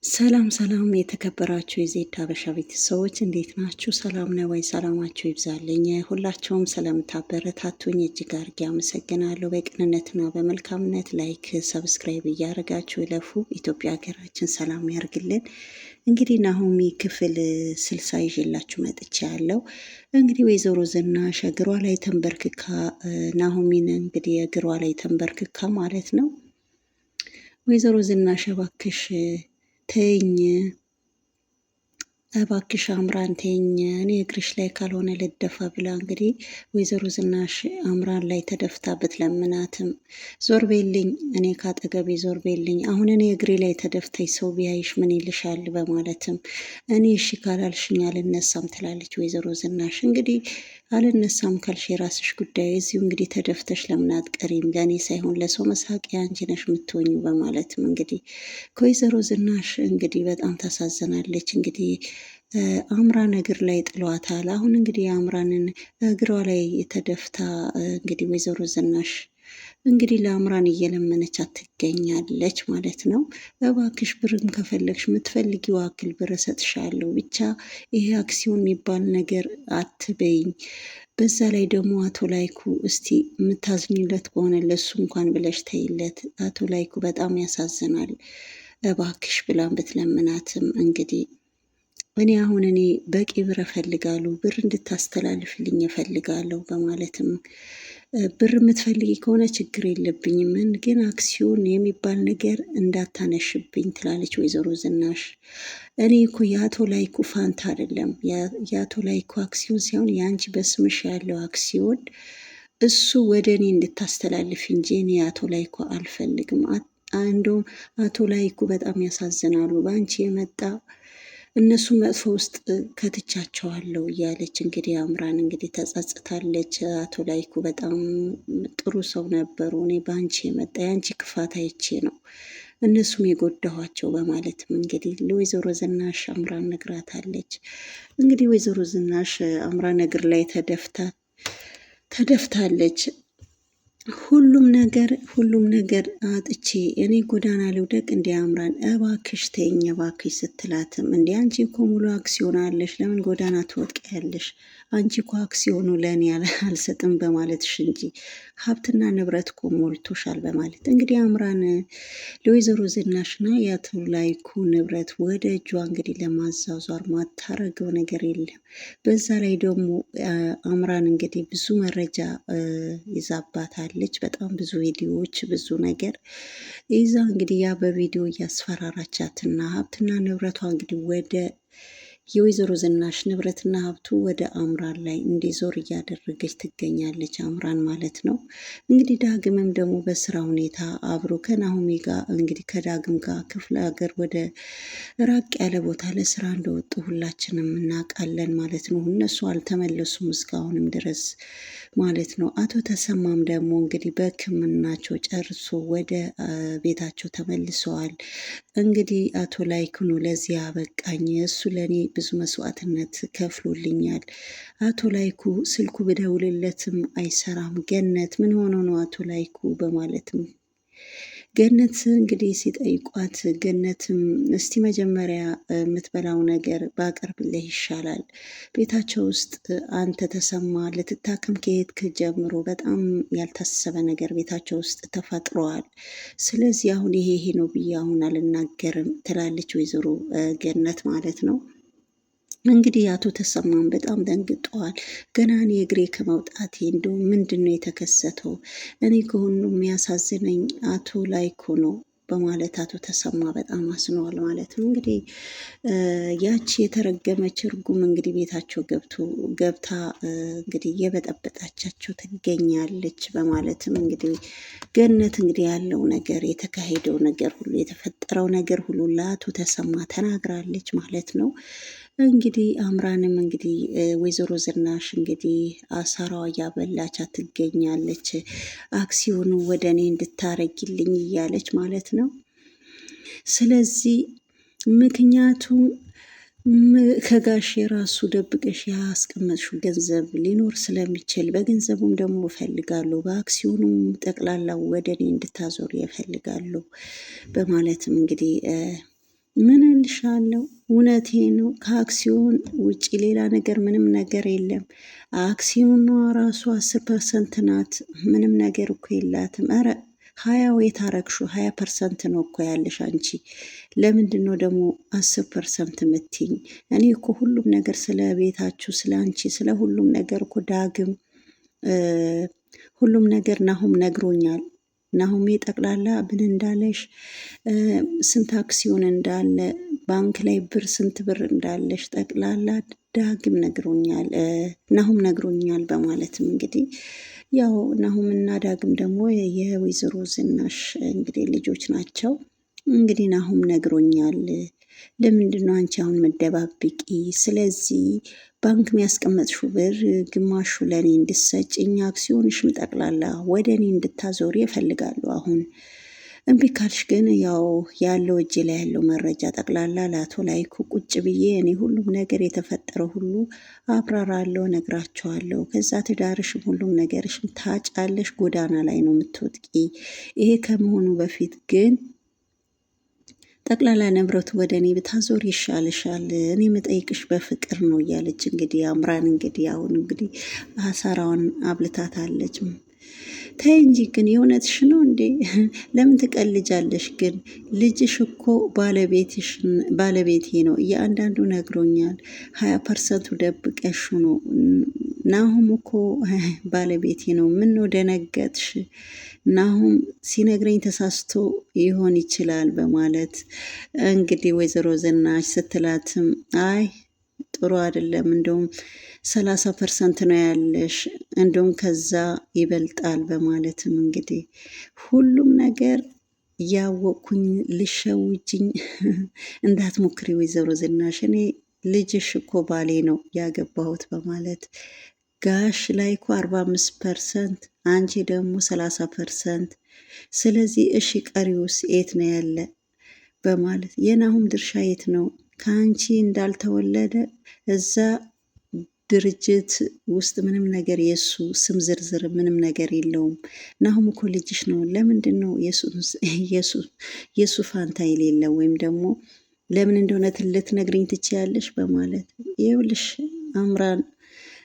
ሰላም ሰላም የተከበራችሁ የዜድ ሀበሻ ቤተሰቦች እንዴት ናችሁ? ሰላም ነው ወይ? ሰላማችሁ ይብዛልኝ። ሁላችሁም ስለምታበረታቱኝ እጅግ አድርጌ አመሰግናለሁ። በቅንነትና በመልካምነት ላይክ፣ ሰብስክራይብ እያደረጋችሁ እለፉ። ኢትዮጵያ ሀገራችን ሰላም ያርግልን። እንግዲህ ናሆሚ ክፍል 60 ይዤላችሁ መጥቻ ያለው እንግዲህ ወይዘሮ ዝናሽ እግሯ ላይ ተንበርክካ ናሆሚን እንግዲህ እግሯ ላይ ተንበርክካ ማለት ነው ወይዘሮ ዝናሽ እባክሽ ተይኝ እባክሽ አምራን ተይኝ፣ እኔ እግርሽ ላይ ካልሆነ ልደፋ ብላ እንግዲህ ወይዘሮ ዝናሽ አምራን ላይ ተደፍታ ብትለምናትም ዞር ቤልኝ፣ እኔ ካጠገቤ ዞር ቤልኝ፣ አሁን እኔ እግሬ ላይ ተደፍተኝ ሰው ቢያይሽ ምን ይልሻል? በማለትም እኔ እሺ ካላልሽኝ አልነሳም ትላለች ወይዘሮ ዝናሽ። እንግዲህ አልነሳም ካልሽ የራስሽ ጉዳይ፣ እዚሁ እንግዲህ ተደፍተሽ ለምን አትቀሪም? ለእኔ ሳይሆን ለሰው መሳቂያ አንቺ ነሽ የምትሆኙ። በማለትም እንግዲህ ከወይዘሮ ዝናሽ እንግዲህ በጣም ታሳዝናለች። እንግዲህ አምራን እግር ላይ ጥሏታል። አሁን እንግዲህ አምራንን እግሯ ላይ ተደፍታ እንግዲህ ወይዘሮ ዝናሽ እንግዲህ ለአምራን እየለመነቻት ትገኛለች ማለት ነው። እባክሽ ብርም ከፈለግሽ የምትፈልጊው አክል ብር እሰጥሻለሁ፣ ብቻ ይሄ አክሲዮን የሚባል ነገር አትበይኝ። በዛ ላይ ደግሞ አቶ ላይኩ እስቲ የምታዝኝለት ከሆነ ለሱ እንኳን ብለሽ ተይለት፣ አቶ ላይኩ በጣም ያሳዝናል እባክሽ ብላን ብትለምናትም እንግዲህ እኔ በቂ ብር እፈልጋለሁ፣ ብር እንድታስተላልፍልኝ እፈልጋለሁ በማለትም ብር የምትፈልጊ ከሆነ ችግር የለብኝም፣ ግን አክሲዮን የሚባል ነገር እንዳታነሽብኝ ትላለች ወይዘሮ ዝናሽ። እኔ እኮ የአቶ ላይኩ ፋንታ አይደለም፣ የአቶ ላይኩ አክሲዮን ሲሆን የአንቺ በስምሽ ያለው አክሲዮን እሱ ወደ እኔ እንድታስተላልፍ እንጂ እኔ አቶ ላይኩ አልፈልግም። እንደውም አቶ ላይኩ በጣም ያሳዝናሉ፣ በአንቺ የመጣ እነሱ መጥፎ ውስጥ ከትቻቸዋለሁ እያለች እንግዲህ አምራን እንግዲህ ተጸጽታለች። አቶ ላይኩ በጣም ጥሩ ሰው ነበሩ፣ እኔ በአንቺ የመጣ የአንቺ ክፋት አይቼ ነው እነሱም የጎዳኋቸው በማለትም እንግዲህ ለወይዘሮ ዝናሽ አምራን ነግራታለች። እንግዲህ ወይዘሮ ዝናሽ አምራን እግር ላይ ተደፍታለች። ሁሉም ነገር አጥቼ እኔ ጎዳና ልውደቅ እንዲ አምራን እባክሽ ተይኝ እባክሽ ስትላትም እንዲ አንቺ እኮ ሙሉ አክሲዮን አለሽ፣ ለምን ጎዳና ትወድቂያለሽ? አንቺ እኮ አክሲዮኑ ለእኔ አልሰጥም በማለትሽ እንጂ ሀብትና ንብረት እኮ ሞልቶሻል በማለት እንግዲህ አምራን ለወይዘሮ ዝናሽና የአቶ ላይኩ ንብረት ወደ እጇ እንግዲህ ለማዛዟር ማታረገው ነገር የለም። በዛ ላይ ደግሞ አምራን እንግዲህ ብዙ መረጃ ይዛባታለች። በጣም ብዙ ቪዲዮዎች ብዙ ነገር ይዛ እንግዲህ ያ በቪዲዮ እያስፈራራቻትና ሀብትና ንብረቷ እንግዲህ ወደ የወይዘሮ ዝናሽ ንብረትና ሀብቱ ወደ አምራን ላይ እንዲዞር እያደረገች ትገኛለች። አምራን ማለት ነው። እንግዲህ ዳግምም ደግሞ በስራ ሁኔታ አብሮ ከናሆሚ ጋር እንግዲህ ከዳግም ጋር ክፍለ ሀገር ወደ ራቅ ያለ ቦታ ለስራ እንደወጡ ሁላችንም እናውቃለን ማለት ነው። እነሱ አልተመለሱም እስካሁንም ድረስ ማለት ነው። አቶ ተሰማም ደግሞ እንግዲህ በሕክምናቸው ጨርሶ ወደ ቤታቸው ተመልሰዋል። እንግዲህ አቶ ላይኩ ለዚህ ያበቃኝ እሱ ለእኔ ብዙ መስዋዕትነት ከፍሎልኛል። አቶ ላይኩ ስልኩ ብደውልለትም አይሰራም። ገነት ምን ሆኖ ነው አቶ ላይኩ በማለትም ገነት እንግዲህ ሲጠይቋት ገነትም እስቲ መጀመሪያ የምትበላው ነገር ባቀርብልህ ይሻላል። ቤታቸው ውስጥ አንተ ተሰማ ልትታከም ከሄድክ ጀምሮ በጣም ያልታሰበ ነገር ቤታቸው ውስጥ ተፈጥሯል። ስለዚህ አሁን ይሄ ነው ብዬ አሁን አልናገርም ትላለች ወይዘሮ ገነት ማለት ነው። እንግዲህ አቶ ተሰማን በጣም ደንግጠዋል። ገና እኔ እግሬ ከመውጣቴ እንደው ምንድን ነው የተከሰተው? እኔ ከሁሉ የሚያሳዝነኝ አቶ ላይኩ ነው በማለት አቶ ተሰማ በጣም አዝነዋል ማለት ነው። እንግዲህ ያቺ የተረገመች እርጉም እንግዲህ ቤታቸው ገብታ እንግዲህ እየበጠበጣቻቸው ትገኛለች በማለትም እንግዲህ ገነት እንግዲህ ያለው ነገር የተካሄደው ነገር ሁሉ የተፈጠረው ነገር ሁሉ ለአቶ ተሰማ ተናግራለች ማለት ነው። እንግዲህ አምራንም እንግዲህ ወይዘሮ ዝናሽ እንግዲህ አሳራዋ እያበላቻት ትገኛለች። አክሲዮኑ ወደ እኔ እንድታረጊልኝ እያለች ማለት ነው። ስለዚህ ምክንያቱም ከጋሽ የራሱ ደብቀሽ ያስቀመጥሽው ገንዘብ ሊኖር ስለሚችል በገንዘቡም ደግሞ እፈልጋለሁ፣ በአክሲዮኑም ጠቅላላው ወደ እኔ እንድታዞር እፈልጋለሁ በማለትም እንግዲህ ምን እልሻለሁ? እውነቴ ነው። ከአክሲዮን ውጪ ሌላ ነገር ምንም ነገር የለም። አክሲዮኗ ራሱ 10% ናት። ምንም ነገር እኮ የላትም። ኧረ 20 የታረግሹ 20% ነው እኮ ያለሽ አንቺ። ለምንድን ነው ደግሞ 10% የምትይኝ? እኔ እኮ ሁሉም ነገር ስለ ቤታችሁ፣ ስለ አንቺ፣ ስለ ሁሉም ነገር እኮ ዳግም ሁሉም ነገር ናሁም ነግሮኛል። ናሁሜ ጠቅላላ ምን እንዳለሽ፣ ስንት አክሲዮን እንዳለ፣ ባንክ ላይ ብር ስንት ብር እንዳለሽ ጠቅላላ ዳግም ነግሮኛል፣ ናሁም ነግሮኛል በማለትም እንግዲህ ያው ናሁም እና ዳግም ደግሞ የወይዘሮ ዝናሽ እንግዲህ ልጆች ናቸው። እንግዲህ ናሁም ነግሮኛል። ለምንድን ነው አንቺ አሁን መደባብቂ? ስለዚህ ባንክ የሚያስቀመጥሽው ብር ግማሹ ለእኔ እንድሰጭኝ፣ አክሲዮንሽም ጠቅላላ ወደ እኔ እንድታዞሪ ይፈልጋሉ። አሁን እምቢ ካልሽ ግን ያው ያለው እጅ ላይ ያለው መረጃ ጠቅላላ ለአቶ ላይኩ ቁጭ ብዬ እኔ ሁሉም ነገር የተፈጠረው ሁሉ አብራራለሁ፣ ነግራቸዋለሁ። ከዛ ትዳርሽም ሁሉም ነገርሽም ታጫለሽ፣ ጎዳና ላይ ነው የምትወጥቂ። ይሄ ከመሆኑ በፊት ግን ጠቅላላ ንብረቱ ወደ እኔ ብታዞር ይሻልሻል። እኔ መጠይቅሽ በፍቅር ነው እያለች እንግዲህ አምራን እንግዲህ አሁን እንግዲህ አሳራዋን አብልታታለች። ተይ እንጂ ግን የእውነትሽ ነው እንዴ? ለምን ትቀልጃለሽ? ግን ልጅሽ እኮ ባለቤቴ ነው፣ እያንዳንዱ ነግሮኛል። 20% ደብቀሽ ነው። ናሁም እኮ ባለቤቴ ነው። ምን ነው ደነገጥሽ? ናሁም ሲነግረኝ ተሳስቶ ይሆን ይችላል በማለት እንግዲህ ወይዘሮ ዝናሽ ስትላትም አይ ጥሩ አይደለም፣ እንደውም 30% ነው ያለሽ፣ እንደውም ከዛ ይበልጣል በማለትም እንግዲህ ሁሉም ነገር እያወቅኩኝ ልሸውጅኝ እንዳትሞክሪ ወይዘሮ ዝናሽ፣ እኔ ልጅሽ እኮ ባሌ ነው ያገባሁት በማለት ጋሽ ላይ እኮ 45%፣ አንቺ ደግሞ 30%። ስለዚህ እሺ ቀሪውስ የት ነው ያለ በማለት የናሁም ድርሻ የት ነው? ከአንቺ እንዳልተወለደ እዛ ድርጅት ውስጥ ምንም ነገር የሱ ስም ዝርዝር ምንም ነገር የለውም። ናሁም እኮ ልጅሽ ነው። ለምንድን ነው የሱ ፋንታ የሌለው? ወይም ደግሞ ለምን እንደሆነ ልትነግሪኝ ትችያለሽ በማለት ይኸውልሽ አምራን፣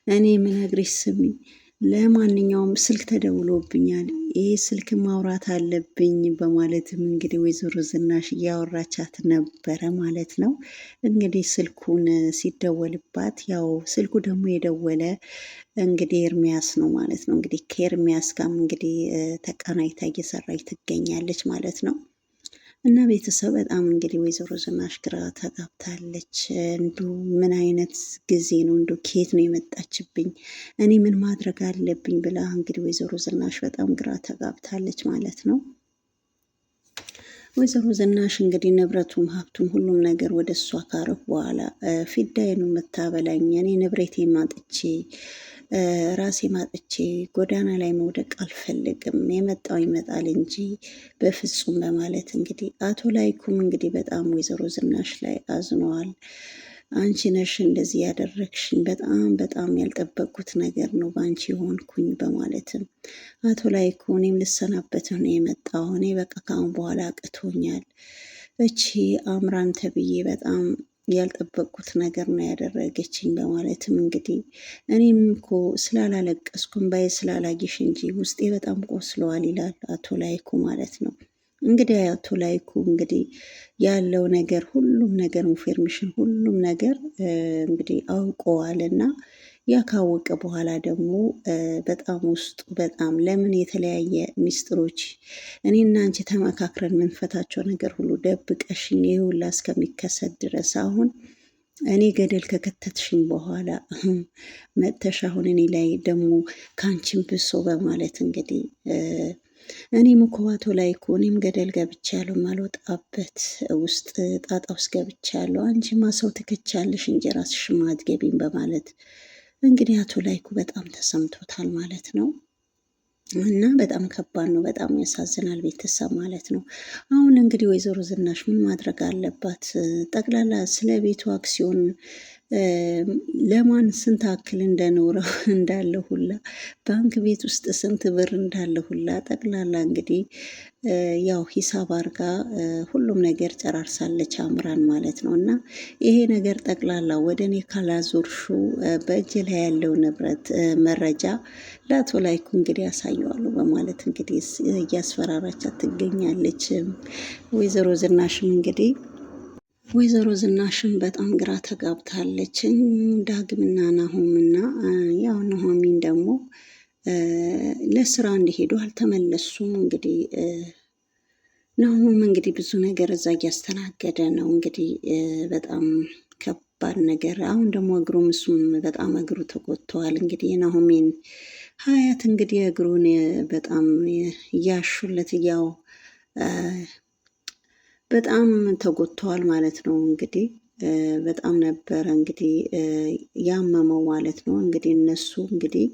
እኔ የምነግርሽ ስሚ፣ ለማንኛውም ስልክ ተደውሎብኛል፣ ይህ ስልክ ማውራት አለብኝ በማለትም እንግዲህ ወይዘሮ ዝናሽ እያወራቻት ነበረ ማለት ነው። እንግዲህ ስልኩን ሲደወልባት ያው ስልኩ ደግሞ የደወለ እንግዲህ ኤርሚያስ ነው ማለት ነው። እንግዲህ ከኤርሚያስ ጋርም እንግዲህ ተቀናይታ እየሰራች ትገኛለች ማለት ነው። እና ቤተሰብ በጣም እንግዲህ ወይዘሮ ዝናሽ ግራ ተጋብታለች። እንዱ ምን አይነት ጊዜ ነው? እንዱ ከየት ነው የመጣችብኝ? እኔ ምን ማድረግ አለብኝ ብላ እንግዲህ ወይዘሮ ዝናሽ በጣም ግራ ተጋብታለች ማለት ነው። ወይዘሮ ዝናሽ እንግዲህ ንብረቱም ሀብቱም ሁሉም ነገር ወደ እሷ ካረፍ በኋላ ፊዳዬ ነው የምታበላኝ፣ እኔ ንብረቴ ማጥቼ ራሴ ማጥቼ ጎዳና ላይ መውደቅ አልፈልግም፣ የመጣው ይመጣል እንጂ በፍጹም በማለት እንግዲህ አቶ ላይኩም እንግዲህ በጣም ወይዘሮ ዝናሽ ላይ አዝነዋል። አንቺ ነሽ እንደዚህ ያደረግሽኝ፣ በጣም በጣም ያልጠበቅኩት ነገር ነው በአንቺ ሆንኩኝ በማለትም አቶ ላይኩ እኔም ልሰናበት ነው የመጣው፣ እኔ በቃ ካሁን በኋላ አቅቶኛል፣ እቺ አምራን ተብዬ በጣም ያልጠበቅኩት ነገር ነው ያደረገችኝ በማለትም እንግዲህ እኔም እኮ ስላላለቀስኩም ባይ ስላላየሽ እንጂ ውስጤ በጣም ቆስለዋል ይላል አቶ ላይኩ ማለት ነው። እንግዲህ አቶ ላይኩ እንግዲህ ያለው ነገር ሁሉም ነገር ኢንፎርሜሽን ሁሉም ነገር እንግዲህ አውቀዋል እና ያ ካወቀ በኋላ ደግሞ በጣም ውስጡ በጣም ለምን የተለያየ ሚስጥሮች እኔና አንቺ ተመካክረን ምንፈታቸው ነገር ሁሉ ደብቀሽኝ ይህ ሁላ እስከሚከሰት ድረስ አሁን እኔ ገደል ከከተትሽኝ በኋላ መጥተሽ አሁን እኔ ላይ ደግሞ ከአንቺን ብሶ በማለት እንግዲህ እኔም እኮ አቶ ላይኩ እኔም ገደል ገብቻለሁ፣ ማልወጣበት ውስጥ ጣጣ ውስጥ ገብቻለሁ፣ አንቺማ ሰው ትከቻለሽ እንጂ ራስሽም አትገቢም በማለት እንግዲህ አቶ ላይኩ በጣም ተሰምቶታል ማለት ነው። እና በጣም ከባድ ነው፣ በጣም ያሳዝናል ቤተሰብ ማለት ነው። አሁን እንግዲህ ወይዘሮ ዝናሽ ምን ማድረግ አለባት? ጠቅላላ ስለ ቤቱ አክሲዮን ለማን ስንት አክል እንደኖረው እንዳለ ሁላ ባንክ ቤት ውስጥ ስንት ብር እንዳለ ሁላ ጠቅላላ እንግዲህ ያው ሂሳብ አርጋ ሁሉም ነገር ጨራርሳለች አምራን ማለት ነው። እና ይሄ ነገር ጠቅላላ ወደ እኔ ካላዞርሹ በእጅ ላይ ያለው ንብረት መረጃ ለአቶ ላይኩ እንግዲህ ያሳየዋሉ በማለት እንግዲህ እያስፈራራቻት ትገኛለች። ወይዘሮ ዝናሽም እንግዲህ በጣም ግራ ተጋብታለች። ዳግምና ናሆምና ያው ናሆሚን ደግሞ ለስራ እንዲሄዱ አልተመለሱም። እንግዲህ ናሆም እንግዲህ ብዙ ነገር እዛ እያስተናገደ ነው። እንግዲህ በጣም ከባድ ነገር። አሁን ደግሞ እግሩም እሱም በጣም እግሩ ተጎድተዋል። እንግዲህ የናሆሜን ሀያት እንግዲህ እግሩን በጣም እያሹለት ያው በጣም ተጎድተዋል ማለት ነው። እንግዲህ በጣም ነበረ እንግዲህ ያመመው ማለት ነው። እንግዲህ እነሱ እንግዲህ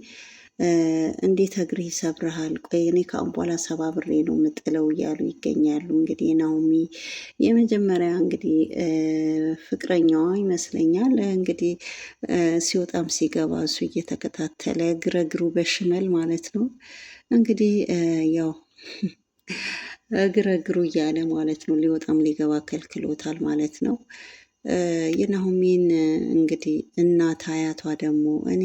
እንዴት እግሬ ይሰብርሃል? ቆይ እኔ ከአሁን በኋላ ሰባብሬ ነው ምጥለው እያሉ ይገኛሉ። እንግዲህ ናሆሚ የመጀመሪያ እንግዲህ ፍቅረኛዋ ይመስለኛል። እንግዲህ ሲወጣም ሲገባ እሱ እየተከታተለ ግረግሩ በሽመል ማለት ነው። እንግዲህ ያው እግረግሩ እያለ ማለት ነው። ሊወጣም ሊገባ ከልክሎታል ማለት ነው። የናሆሚን እንግዲህ እናት አያቷ ደግሞ እኔ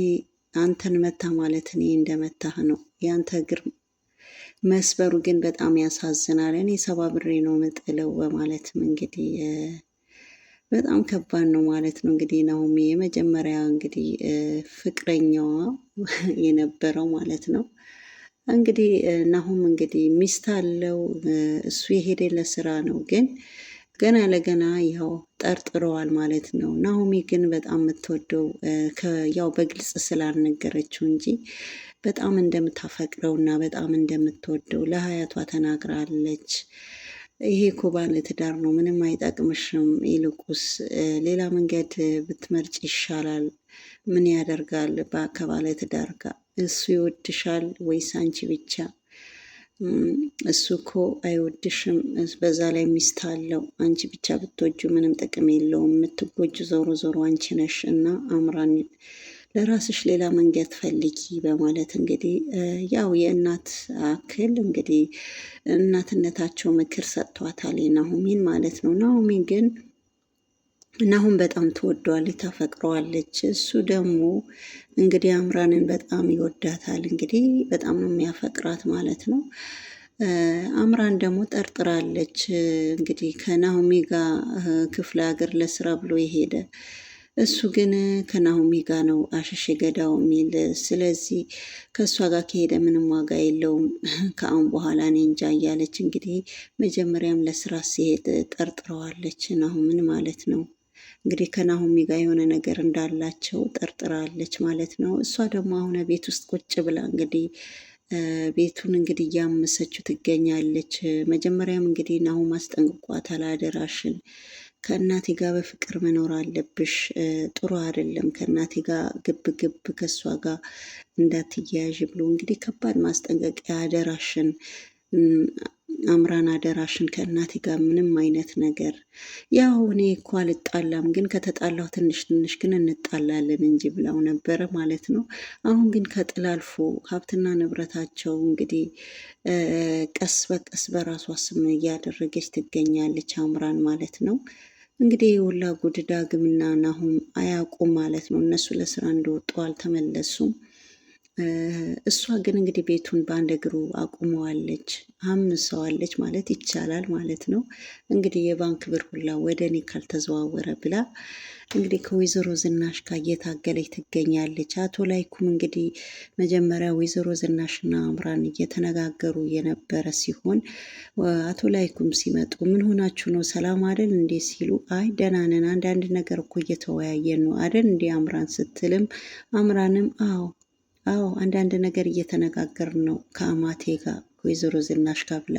አንተን መታ ማለት እኔ እንደመታህ ነው። ያንተ እግር መስበሩ ግን በጣም ያሳዝናል። እኔ ሰባብሬ ነው ምጥለው በማለትም እንግዲህ በጣም ከባድ ነው ማለት ነው። እንግዲህ ናሆሚ የመጀመሪያ እንግዲህ ፍቅረኛዋ የነበረው ማለት ነው። እንግዲህ ናሆም እንግዲህ ሚስት አለው። እሱ የሄደ ለስራ ነው፣ ግን ገና ለገና ያው ጠርጥረዋል ማለት ነው። ናሆሚ ግን በጣም የምትወደው ያው በግልጽ ስላልነገረችው እንጂ በጣም እንደምታፈቅረው እና በጣም እንደምትወደው ለሀያቷ ተናግራለች። ይሄ እኮ ባለ ትዳር ነው፣ ምንም አይጠቅምሽም፣ ይልቁስ ሌላ መንገድ ብትመርጭ ይሻላል። ምን ያደርጋል ከባለ ትዳር ጋር እሱ ይወድሻል ወይስ አንቺ ብቻ? እሱ እኮ አይወድሽም፣ በዛ ላይ ሚስት አለው። አንቺ ብቻ ብትወጁ ምንም ጥቅም የለውም። የምትጎጁ ዞሮ ዞሮ አንቺ ነሽ እና አምራን ለራስሽ ሌላ መንገድ ፈልጊ በማለት እንግዲህ ያው የእናት አክል እንግዲህ እናትነታቸው ምክር ሰጥቷታል ናሆሚን ማለት ነው። ናሆሚን ግን ናሆም በጣም ትወደዋለች፣ ታፈቅረዋለች። እሱ ደግሞ እንግዲህ አምራንን በጣም ይወዳታል። እንግዲህ በጣም ነው የሚያፈቅራት ማለት ነው። አምራን ደግሞ ጠርጥራለች። እንግዲህ ከናሆሚ ጋር ክፍለ ሀገር ለስራ ብሎ የሄደ እሱ ግን ከናሆሚ ጋር ነው አሸሼ ገዳው የሚል። ስለዚህ ከእሷ ጋር ከሄደ ምንም ዋጋ የለውም ከአሁን በኋላ እኔ እንጃ እያለች እንግዲህ መጀመሪያም ለስራ ሲሄድ ጠርጥረዋለች ናሆምን ማለት ነው። እንግዲህ ከናሆሚ ጋር የሆነ ነገር እንዳላቸው ጠርጥራለች ማለት ነው። እሷ ደግሞ አሁን ቤት ውስጥ ቁጭ ብላ እንግዲህ ቤቱን እንግዲህ እያመሰችው ትገኛለች። መጀመሪያም እንግዲህ ናሆም አስጠንቅቋታል፣ አደራሽን ከእናቴ ጋር በፍቅር መኖር አለብሽ፣ ጥሩ አይደለም፣ ከእናቴ ጋር ግብ ግብ ከእሷ ጋር እንዳትያያዥ ብሎ እንግዲህ ከባድ ማስጠንቀቂያ፣ አደራሽን አምራን አደራሽን ከእናቴ ጋር ምንም አይነት ነገር ያው እኔ እኮ አልጣላም፣ ግን ከተጣላሁ ትንሽ ትንሽ ግን እንጣላለን እንጂ ብለው ነበረ ማለት ነው። አሁን ግን ከጥል አልፎ ሀብትና ንብረታቸው እንግዲህ ቀስ በቀስ በራሷ ስም እያደረገች ትገኛለች አምራን ማለት ነው። እንግዲህ የሁላ ጉድ ዳግምና ናሆም አያውቁም ማለት ነው። እነሱ ለስራ እንደወጡ አልተመለሱም። እሷ ግን እንግዲህ ቤቱን በአንድ እግሩ አቁመዋለች፣ አምሰዋለች ማለት ይቻላል ማለት ነው። እንግዲህ የባንክ ብር ሁላ ወደ እኔ ካልተዘዋወረ ብላ እንግዲህ ከወይዘሮ ዝናሽ ጋር እየታገለች ትገኛለች። አቶ ላይኩም እንግዲህ መጀመሪያ ወይዘሮ ዝናሽና አምራን እየተነጋገሩ የነበረ ሲሆን አቶ ላይኩም ሲመጡ ምን ሆናችሁ ነው ሰላም አደል እንዴ ሲሉ አይ ደህና ነን፣ አንዳንድ ነገር እኮ እየተወያየን ነው አደል እንዴ አምራን ስትልም አምራንም አዎ አንዳንድ ነገር እየተነጋገርን ነው ከአማቴ ጋር ወይዘሮ ዝናሽ ጋር ብላ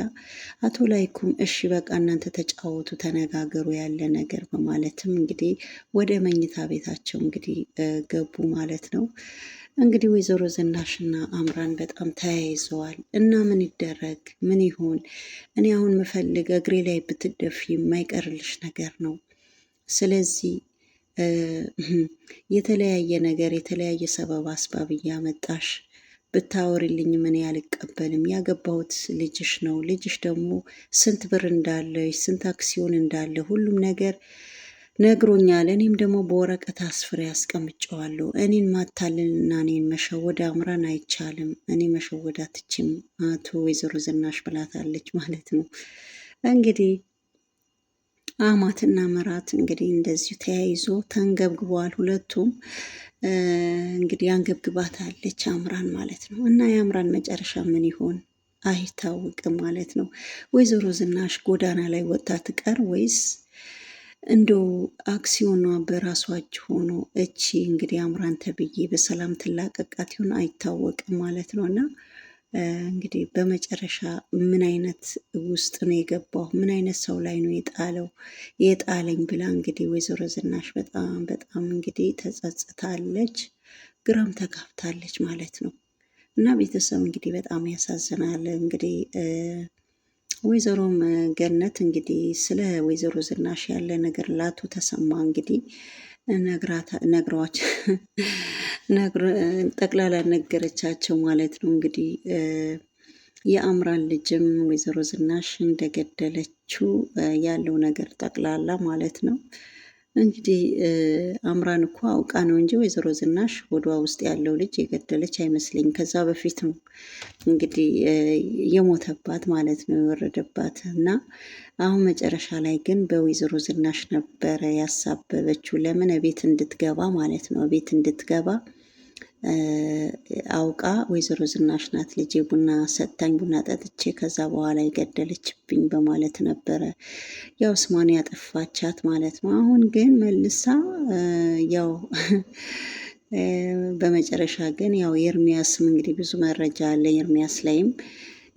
አቶ ላይኩም እሺ በቃ እናንተ ተጫወቱ፣ ተነጋገሩ ያለ ነገር በማለትም እንግዲህ ወደ መኝታ ቤታቸው እንግዲህ ገቡ ማለት ነው። እንግዲህ ወይዘሮ ዝናሽና አምራን በጣም ተያይዘዋል እና ምን ይደረግ ምን ይሆን? እኔ አሁን ምፈልግ እግሬ ላይ ብትደፊ የማይቀርልሽ ነገር ነው። ስለዚህ የተለያየ ነገር የተለያየ ሰበብ አስባብ እያመጣሽ ብታወሪልኝ ምን አልቀበልም። ያገባሁት ልጅሽ ነው። ልጅሽ ደግሞ ስንት ብር እንዳለሽ ስንት አክሲዮን እንዳለ ሁሉም ነገር ነግሮኛል። እኔም ደግሞ በወረቀት አስፍሬ አስቀምጨዋለሁ። እኔን ማታለልና እኔን መሸወድ አምራን አይቻልም። እኔ መሸወድ አትችም አቶ ወይዘሮ ዝናሽ ብላታለች ማለት ነው። እንግዲህ አማትና ምራት እንግዲህ እንደዚሁ ተያይዞ ተንገብግበዋል ሁለቱም። እንግዲህ አንገብግባታለች አምራን ማለት ነው። እና የአምራን መጨረሻ ምን ይሆን አይታወቅም ማለት ነው። ወይዘሮ ዝናሽ ጎዳና ላይ ወጥታ ትቀር ወይስ እንደው አክሲዮኗ በራሷ እጅ ሆኖ እቺ እንግዲህ አምራን ተብዬ በሰላም ትላቀቃት ይሆን አይታወቅም ማለት ነው። እና እንግዲህ በመጨረሻ ምን አይነት ውስጥ ነው የገባው? ምን አይነት ሰው ላይ ነው የጣለኝ ብላ እንግዲህ ወይዘሮ ዝናሽ በጣም በጣም እንግዲህ ተጸጽታለች፣ ግራም ተጋብታለች ማለት ነው። እና ቤተሰብ እንግዲህ በጣም ያሳዝናል። እንግዲህ ወይዘሮም ገነት እንግዲህ ስለ ወይዘሮ ዝናሽ ያለ ነገር ላቶ ተሰማ እንግዲህ ነግረዋቸው ጠቅላላ ነገረቻቸው ማለት ነው። እንግዲህ የአምራን ልጅም ወይዘሮ ዝናሽ እንደገደለችው ያለው ነገር ጠቅላላ ማለት ነው። እንግዲህ አምራን እኮ አውቃ ነው እንጂ ወይዘሮ ዝናሽ ሆዷ ውስጥ ያለው ልጅ የገደለች አይመስለኝም። ከዛ በፊት ነው እንግዲህ የሞተባት ማለት ነው የወረደባት። እና አሁን መጨረሻ ላይ ግን በወይዘሮ ዝናሽ ነበረ ያሳበበችው። ለምን ቤት እንድትገባ ማለት ነው። ቤት እንድትገባ አውቃ ወይዘሮ ዝናሽ ናት ልጄ ቡና ሰጥታኝ ቡና ጠጥቼ ከዛ በኋላ የገደለችብኝ በማለት ነበረ ያው ስሟን ያጠፋቻት ማለት ነው። አሁን ግን መልሳ ያው በመጨረሻ ግን ያው ኤርሚያስም እንግዲህ ብዙ መረጃ አለ ኤርሚያስ ላይም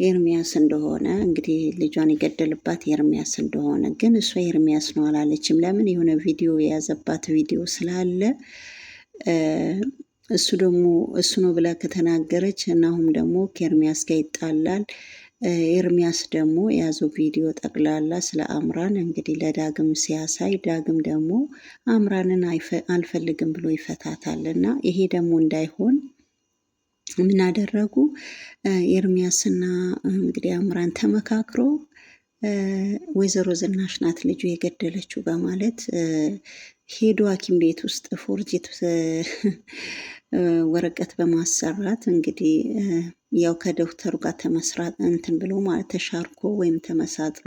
ኤርሚያስ እንደሆነ እንግዲህ ልጇን የገደልባት ኤርሚያስ እንደሆነ ግን እሷ ኤርሚያስ ነው አላለችም። ለምን የሆነ ቪዲዮ የያዘባት ቪዲዮ ስላለ እሱ ደግሞ እሱ ነው ብላ ከተናገረች እናሁም ደግሞ ከኤርሚያስ ጋር ይጣላል። ኤርሚያስ ደግሞ የያዘው ቪዲዮ ጠቅላላ ስለ አምራን እንግዲህ ለዳግም ሲያሳይ ዳግም ደግሞ አምራንን አልፈልግም ብሎ ይፈታታል። እና ይሄ ደግሞ እንዳይሆን ምን አደረጉ? ኤርሚያስና እንግዲህ አምራን ተመካክሮ ወይዘሮ ዝናሽ ናት ልጁ የገደለችው በማለት ሄዶ ሐኪም ቤት ውስጥ ፎርጅት ወረቀት በማሰራት እንግዲህ ያው ከዶክተሩ ጋር ተመስራት እንትን ብሎ ማለት ተሻርኮ ወይም ተመሳጥሮ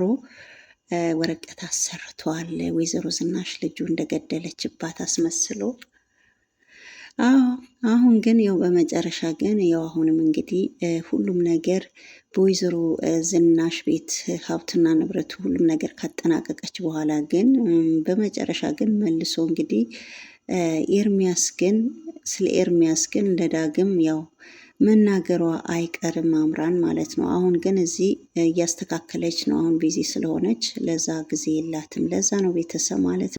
ወረቀት አሰርተዋል። ወይዘሮ ዝናሽ ልጁ እንደገደለችባት አስመስሎ። አሁን ግን ያው በመጨረሻ ግን ያው አሁንም እንግዲህ ሁሉም ነገር በወይዘሮ ዝናሽ ቤት ሀብትና ንብረቱ ሁሉም ነገር ካጠናቀቀች በኋላ ግን በመጨረሻ ግን መልሶ እንግዲህ ኤርሚያስ ግን ስለ ኤርሚያስ ግን ለዳግም ያው መናገሯ አይቀርም አምራን ማለት ነው። አሁን ግን እዚህ እያስተካከለች ነው። አሁን ቢዚ ስለሆነች ለዛ ጊዜ የላትም። ለዛ ነው ቤተሰብ ማለት ነው።